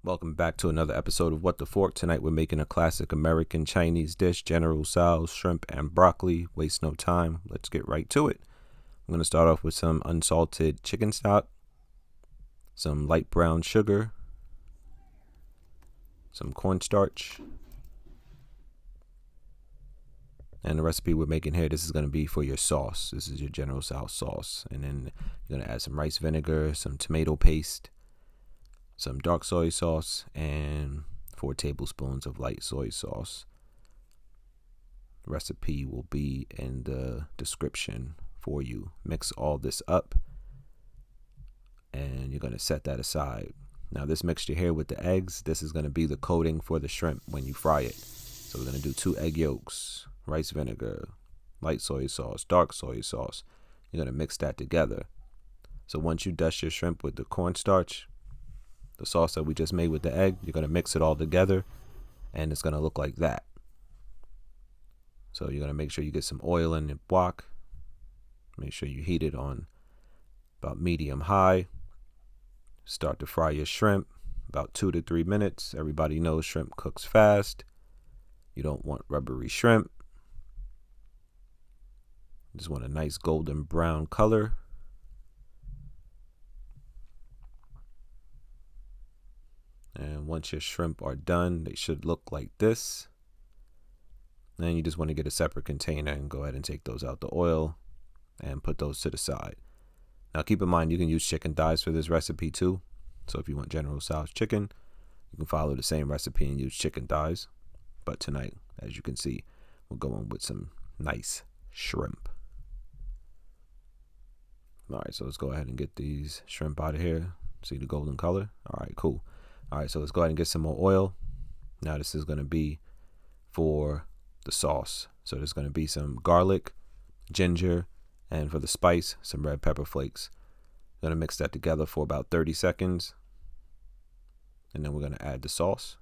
Welcome back to another episode of What the Fork. Tonight we're making a classic American Chinese dish, General Tso's shrimp and broccoli. Waste no time. Let's get right to it. I'm going to start off with some unsalted chicken stock, some light brown sugar, some cornstarch, and the recipe we're making here, this is going to be for your sauce. This is your General Tso's sauce. And then you're going to add some rice vinegar, some tomato paste, some dark soy sauce, and 4 tablespoons of light soy sauce. Recipe will be in the description for you. Mix all this up and you're going to set that aside. Now this mixture here with the eggs, this is going to be the coating for the shrimp when you fry it. So we're going to do 2 egg yolks, rice vinegar, light soy sauce, dark soy sauce. You're going to mix that together. So once you dust your shrimp with the cornstarch, the sauce that we just made with the egg, you're going to mix it all together and it's going to look like that. So you're going to make sure you get some oil in the wok. Make sure you heat it on about medium high. Start to fry your shrimp about 2 to 3 minutes. Everybody knows shrimp cooks fast. You don't want rubbery shrimp. You just want a nice golden brown color. And once your shrimp are done, they should look like this. Then you just want to get a separate container and go ahead and take those out the oil and put those to the side. Now keep in mind you can use chicken thighs for this recipe too. So if you want General Tso's chicken, you can follow the same recipe and use chicken thighs. But tonight, as you can see, we're going with some nice shrimp. All right, so let's go ahead and get these shrimp out of here. See the golden color? All right, cool. All right, so let's go ahead and get some more oil. Now this is going to be for the sauce. So there's going to be some garlic, ginger, and for the spice, some red pepper flakes. Going to mix that together for about 30 seconds. And then we're going to add the sauce.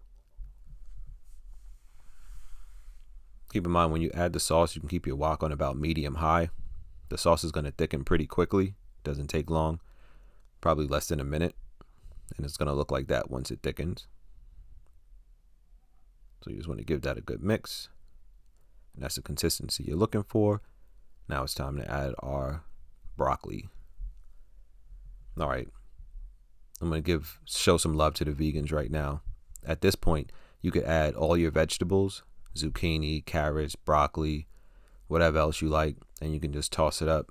Keep in mind when you add the sauce, you can keep your wok on about medium high. The sauce is going to thicken pretty quickly. Doesn't take long, probably less than a minute. And it's going to look like that once it thickens. So you just want to give that a good mix. And that's the consistency you're looking for. Now it's time to add our broccoli. All right. I'm going to show some love to the vegans right now. At this point, you could add all your vegetables, zucchini, carrots, broccoli, whatever else you like. And you can just toss it up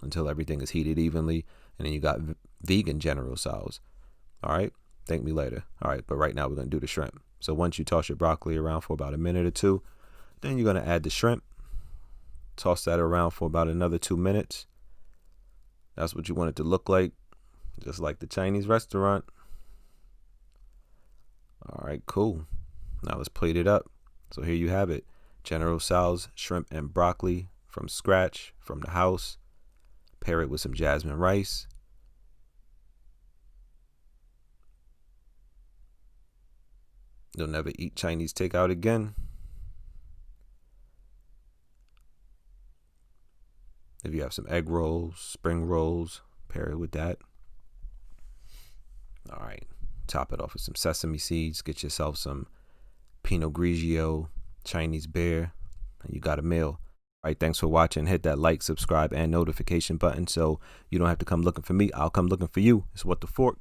until everything is heated evenly. And then you got vegan General Tso's. All right, thank me later. All right, but right now we're going to do the shrimp. So once you toss your broccoli around for about a minute or two, then you're going to add the shrimp. Toss that around for about another 2 minutes. That's what you want it to look like, just like the Chinese restaurant. All right, cool. Now let's plate it up. So here you have it. General Tso's shrimp and broccoli from scratch, from the house. Pair it with some jasmine rice. You'll never eat Chinese takeout again. If you have some egg rolls, spring rolls, pair it with that. All right, top it off with some sesame seeds. Get yourself some Pinot Grigio, Chinese beer, and you got a meal. All right, thanks for watching. Hit that like, subscribe, and notification button so you don't have to come looking for me. I'll come looking for you. It's What the Fork.